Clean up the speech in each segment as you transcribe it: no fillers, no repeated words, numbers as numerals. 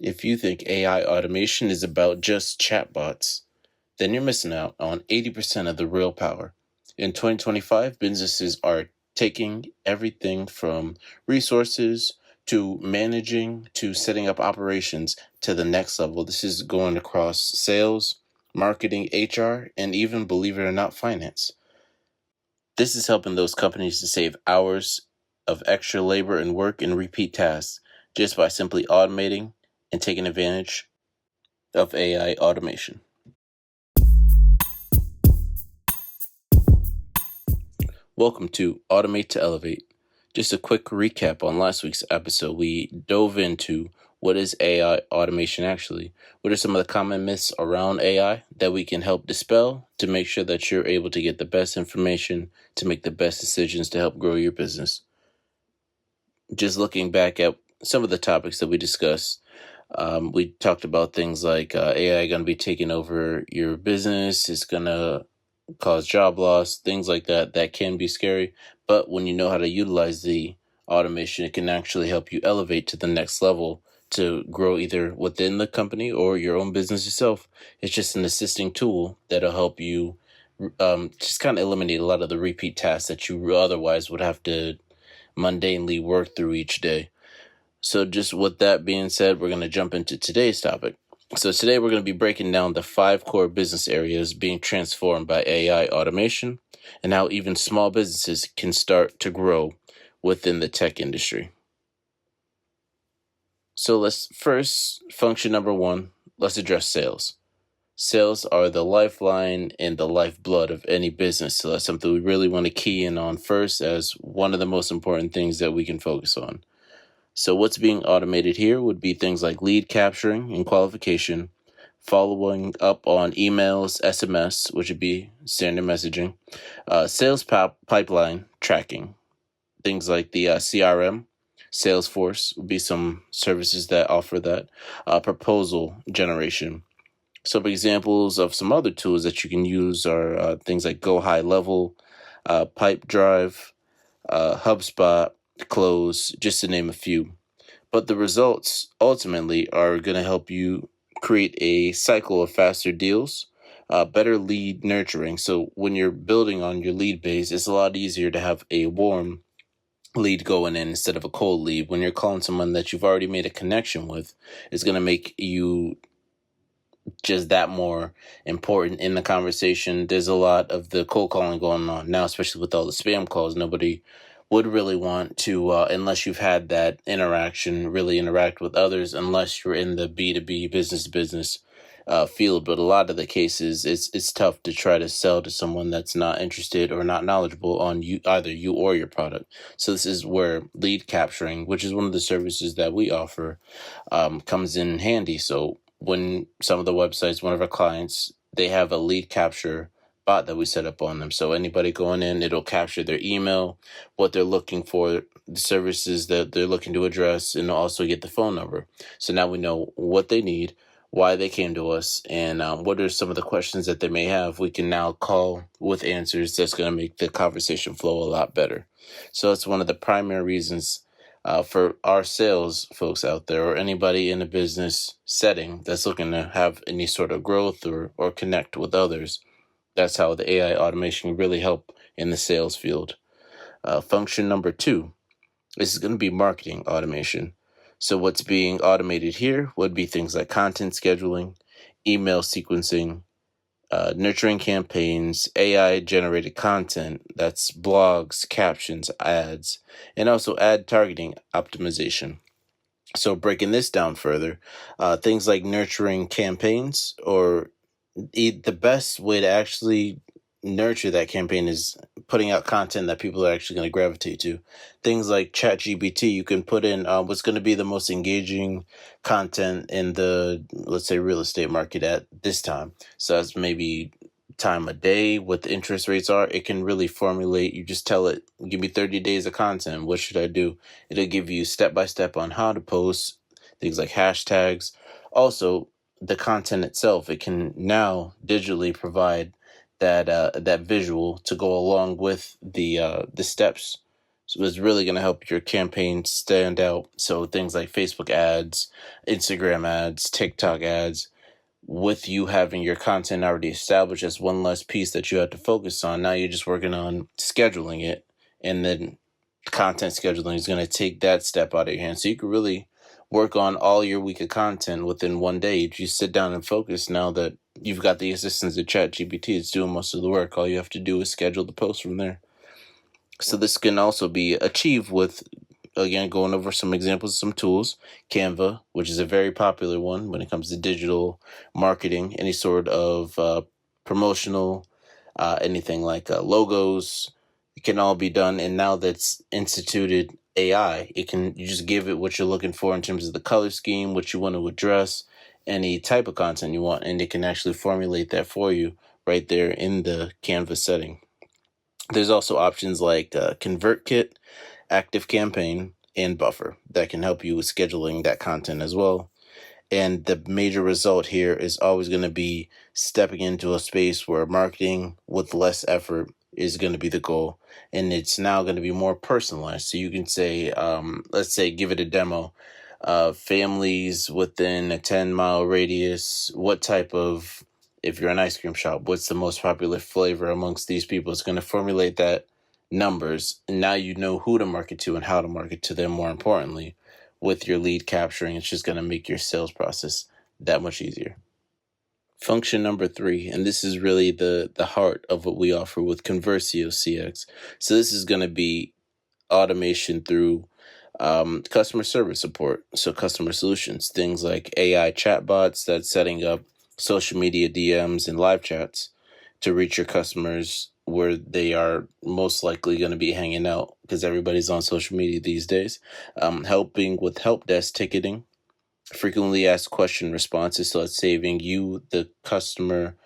If you think AI automation is about just chatbots, then you're missing out on 80% of the real power. In 2025, businesses are taking everything from resources to managing to setting up operations to the next level. This is going across sales, marketing, HR, and even, believe it or not, finance. This is helping those companies to save hours of extra labor and work and repeat tasks just by simply automating and taking advantage of AI automation. Welcome to Automate to Elevate. Just a quick recap on last week's episode. We dove into what is AI automation actually? What are some of the common myths around AI that we can help dispel to make sure that you're able to get the best information to make the best decisions to help grow your business? Just looking back at some of the topics that we discussed, we talked about things like AI going to be taking over your business. It's going to cause job loss, things like that. That can be scary. But when you know how to utilize the automation, it can actually help you elevate to the next level to grow either within the company or your own business yourself. It's just an assisting tool that'll help you just kind of eliminate a lot of the repeat tasks that you otherwise would have to mundanely work through each day. So just with that being said, we're going to jump into today's topic. So today we're going to be breaking down the 5 core business areas being transformed by AI automation and how even small businesses can start to grow within the tech industry. So let's first, function number 1, let's address sales. Sales are the lifeline and the lifeblood of any business. So that's something we really want to key in on first as one of the most important things that we can focus on. So what's being automated here would be things like lead capturing and qualification, following up on emails, SMS, which would be standard messaging, sales pipeline tracking, things like the CRM, Salesforce would be some services that offer that, proposal generation. Some examples of some other tools that you can use are things like Go High Level, Pipedrive, HubSpot, Close, just to name a few. But the results ultimately are going to help you create a cycle of faster deals, better lead nurturing. So when you're building on your lead base, it's a lot easier to have a warm lead going in instead of a cold lead. When you're calling someone that you've already made a connection with, it's going to make you just that more important in the conversation. There's a lot of the cold calling going on now, especially with all the spam calls. Nobody would really want to, unless you've had that interaction, really interact with others, unless you're in the B2B business to business field. But a lot of the cases, it's tough to try to sell to someone that's not interested or not knowledgeable on you, either you or your product. So this is where lead capturing, which is one of the services that we offer, comes in handy. So when some of the websites, one of our clients, they have a lead capture bot that we set up on them. So anybody going in, it'll capture their email, what they're looking for, the services that they're looking to address, and also get the phone number. So now we know what they need, why they came to us, and what are some of the questions that they may have. We can now call with answers that's going to make the conversation flow a lot better. So that's one of the primary reasons for our sales folks out there or anybody in a business setting that's looking to have any sort of growth or connect with others. That's how the AI automation can really help in the sales field. Function number 2, this is going to be marketing automation. So what's being automated here would be things like content scheduling, email sequencing, nurturing campaigns, AI-generated content, that's blogs, captions, ads, and also ad targeting optimization. So breaking this down further, things like nurturing campaigns, or the best way to actually nurture that campaign is putting out content that people are actually going to gravitate to. Things like ChatGPT, you can put in what's going to be the most engaging content in the, let's say, real estate market at this time. So that's maybe time of day, what the interest rates are. It can really formulate. You just tell it, give me 30 days of content. What should I do? It'll give you step by step on how to post, things like hashtags. Also, the content itself, it can now digitally provide that visual to go along with the steps. So it's really going to help your campaign stand out. So things like Facebook ads, Instagram ads, TikTok ads, with you having your content already established as one less piece that you have to focus on. Now you're just working on scheduling it, and then content scheduling is going to take that step out of your hand. So you can really work on all your week of content within one day. If you sit down and focus, now that you've got the assistance of ChatGPT, it's doing most of the work. All you have to do is schedule the post from there. So this can also be achieved with, again, going over some examples of some tools. Canva, which is a very popular one when it comes to digital marketing, any sort of promotional, anything like logos, it can all be done. And now that's instituted AI, you just give it what you're looking for in terms of the color scheme, what you want to address, any type of content you want, and it can actually formulate that for you right there in the Canva setting. There's also options like ConvertKit, ActiveCampaign, and Buffer that can help you with scheduling that content as well. And the major result here is always going to be stepping into a space where marketing with less effort is going to be the goal. And it's now going to be more personalized. So you can say, let's say, give it a demo. Families within a 10-mile radius, what type of, if you're an ice cream shop, what's the most popular flavor amongst these people? It's going to formulate that numbers. And now you know who to market to and how to market to them, more importantly. With your lead capturing, it's just going to make your sales process that much easier. Function number 3, and this is really the heart of what we offer with Conversio CX. So this is going to be automation through customer service support. So customer solutions, things like AI chatbots that's setting up social media DMs and live chats to reach your customers where they are most likely going to be hanging out, because everybody's on social media these days. Helping with help desk ticketing, frequently asked question responses, so it's saving you, the customer,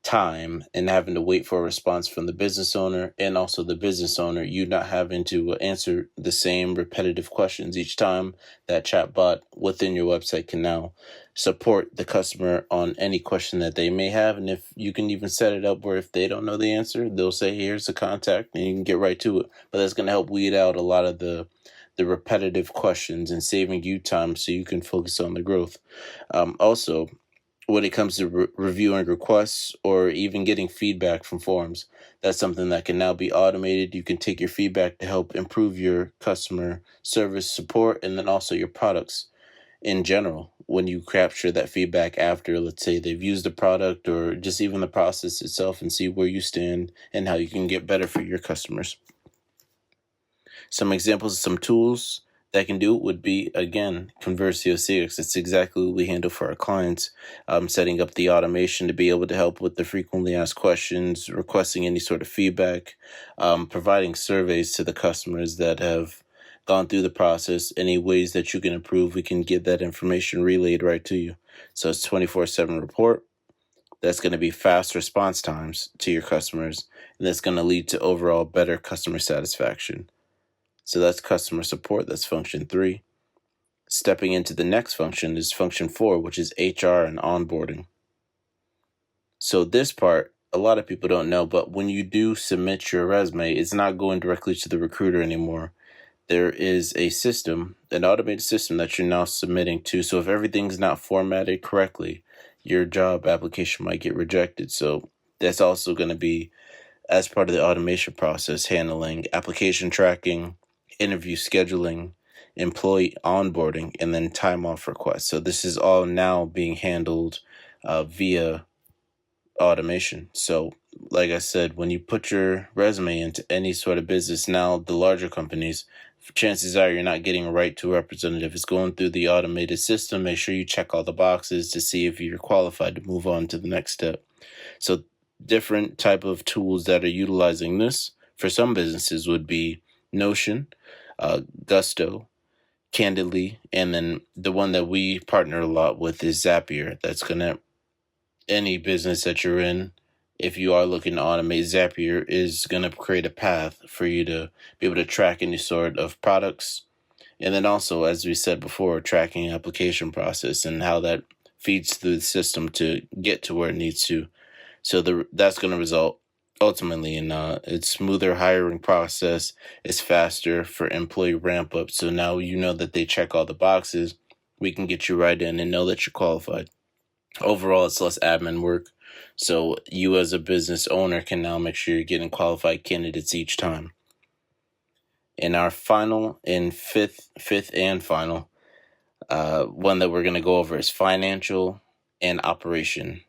time and having to wait for a response from the business owner, and also the business owner, you not having to answer the same repetitive questions each time. That chatbot within your website can now support the customer on any question that they may have. And if you can even set it up where if they don't know the answer, they'll say, here's the contact, and you can get right to it. But that's going to help weed out a lot of the repetitive questions and saving you time so you can focus on the growth. Also, when it comes to reviewing requests or even getting feedback from forums, that's something that can now be automated. You can take your feedback to help improve your customer service support, and then also your products in general. When you capture that feedback after, let's say, they've used the product or just even the process itself, and see where you stand and how you can get better for your customers. Some examples of some tools that can do it would be, again, Conversio CX. It's exactly what we handle for our clients, setting up the automation to be able to help with the frequently asked questions, requesting any sort of feedback, providing surveys to the customers that have gone through the process, any ways that you can improve, we can get that information relayed right to you. So it's 24/7 report. That's going to be fast response times to your customers, and that's going to lead to overall better customer satisfaction. So that's customer support. That's function 3. Stepping into the next function is function 4, which is HR and onboarding. So this part, a lot of people don't know, but when you do submit your resume, it's not going directly to the recruiter anymore. There is a system, an automated system that you're now submitting to. So if everything's not formatted correctly, your job application might get rejected. So that's also going to be, as part of the automation process, handling application tracking, interview scheduling, employee onboarding, and then time off requests. So this is all now being handled via automation. So like I said, when you put your resume into any sort of business now, the larger companies, chances are you're not getting right to a representative. It's going through the automated system. Make sure you check all the boxes to see if you're qualified to move on to the next step. So different type of tools that are utilizing this for some businesses would be Notion, Gusto, Candidly, and then the one that we partner a lot with is Zapier. That's gonna, any business that you're in, if you are looking to automate, Zapier is gonna create a path for you to be able to track any sort of products, and then also, as we said before, tracking application process and how that feeds through the system to get to where it needs to. So that's going to result ultimately, and it's smoother hiring process. It's faster for employee ramp up. So now you know that they check all the boxes. We can get you right in and know that you're qualified. Overall, it's less admin work. So you as a business owner can now make sure you're getting qualified candidates each time. In our final and fifth and final, one that we're going to go over is financial and operation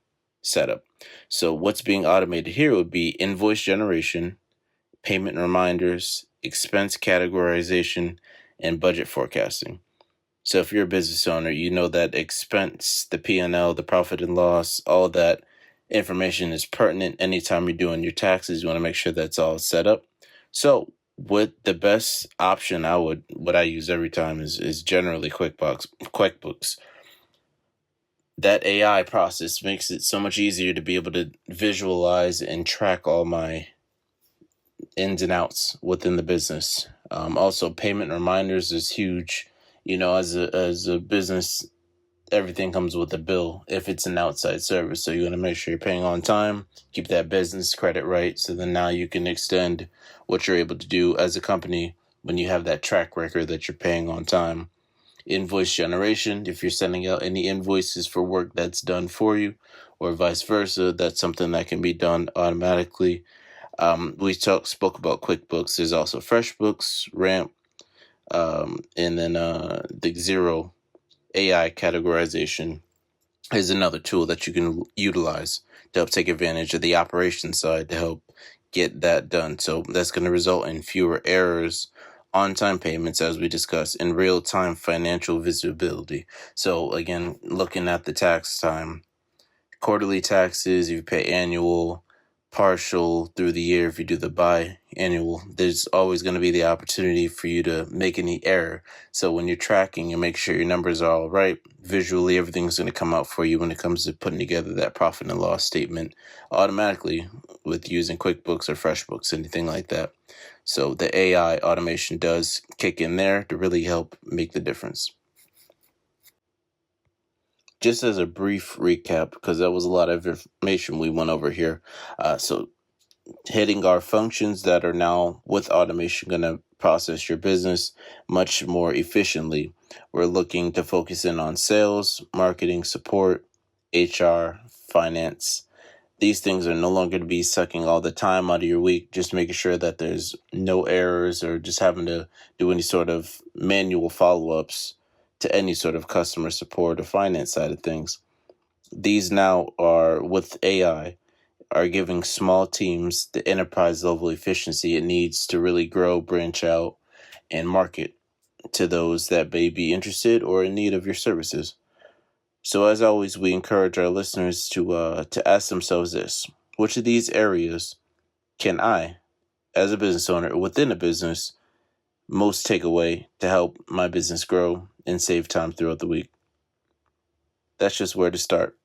setup. So what's being automated here would be invoice generation, payment reminders, expense categorization, and budget forecasting. So if you're a business owner, you know that expense, the P&L, the profit and loss, all that information is pertinent anytime you're doing your taxes. You want to make sure that's all set up. So what the best option what I use every time is generally QuickBooks. That AI process makes it so much easier to be able to visualize and track all my ins and outs within the business. Also, payment reminders is huge. As a business, everything comes with a bill if it's an outside service. So you want to make sure you're paying on time, keep that business credit right. So then now you can extend what you're able to do as a company when you have that track record that you're paying on time. Invoice generation, if you're sending out any invoices for work that's done for you, or vice versa, that's something that can be done automatically. We spoke about QuickBooks. There's also FreshBooks, Ramp, and then the Xero AI categorization is another tool that you can utilize to help take advantage of the operations side to help get that done. So that's going to result in fewer errors, on-time payments, as we discussed, and real-time financial visibility. So again, looking at the tax time, quarterly taxes, if you pay annual, partial through the year, if you do the biannual, there's always going to be the opportunity for you to make any error. So when you're tracking, you make sure your numbers are all right. Visually, everything's going to come out for you when it comes to putting together that profit and loss statement automatically with using QuickBooks or FreshBooks, anything like that. So the AI automation does kick in there to really help make the difference. Just as a brief recap, because that was a lot of information we went over here. So hitting our functions that are now with automation going to process your business much more efficiently. We're looking to focus in on sales, marketing, support, HR, finance. These things are no longer to be sucking all the time out of your week, just making sure that there's no errors or just having to do any sort of manual follow-ups to any sort of customer support or finance side of things. These now are, with AI, are giving small teams the enterprise level efficiency it needs to really grow, branch out, and market to those that may be interested or in need of your services. So as always, we encourage our listeners to ask themselves this: which of these areas can I, as a business owner within a business, most take away to help my business grow and save time throughout the week? That's just where to start.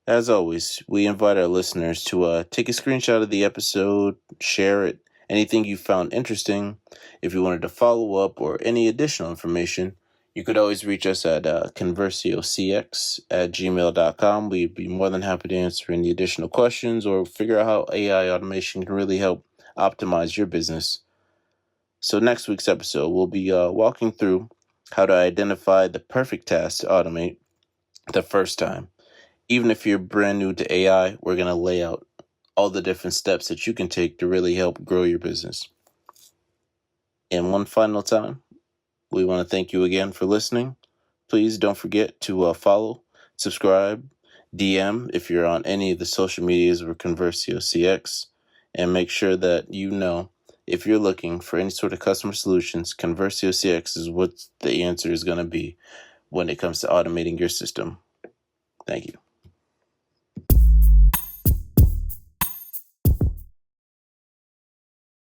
As always, we invite our listeners to take a screenshot of the episode, share it, anything you found interesting. If you wanted to follow up or any additional information, you could always reach us at conversiocx@gmail.com. We'd be more than happy to answer any additional questions or figure out how AI automation can really help optimize your business. So next week's episode, we'll be walking through how to identify the perfect task to automate the first time. Even if you're brand new to AI, we're going to lay out all the different steps that you can take to really help grow your business. And one final time, we want to thank you again for listening. Please don't forget to follow, subscribe, DM if you're on any of the social medias of Conversio CX, and make sure that you know if you're looking for any sort of customer solutions, Conversio CX is what the answer is going to be when it comes to automating your system. Thank you.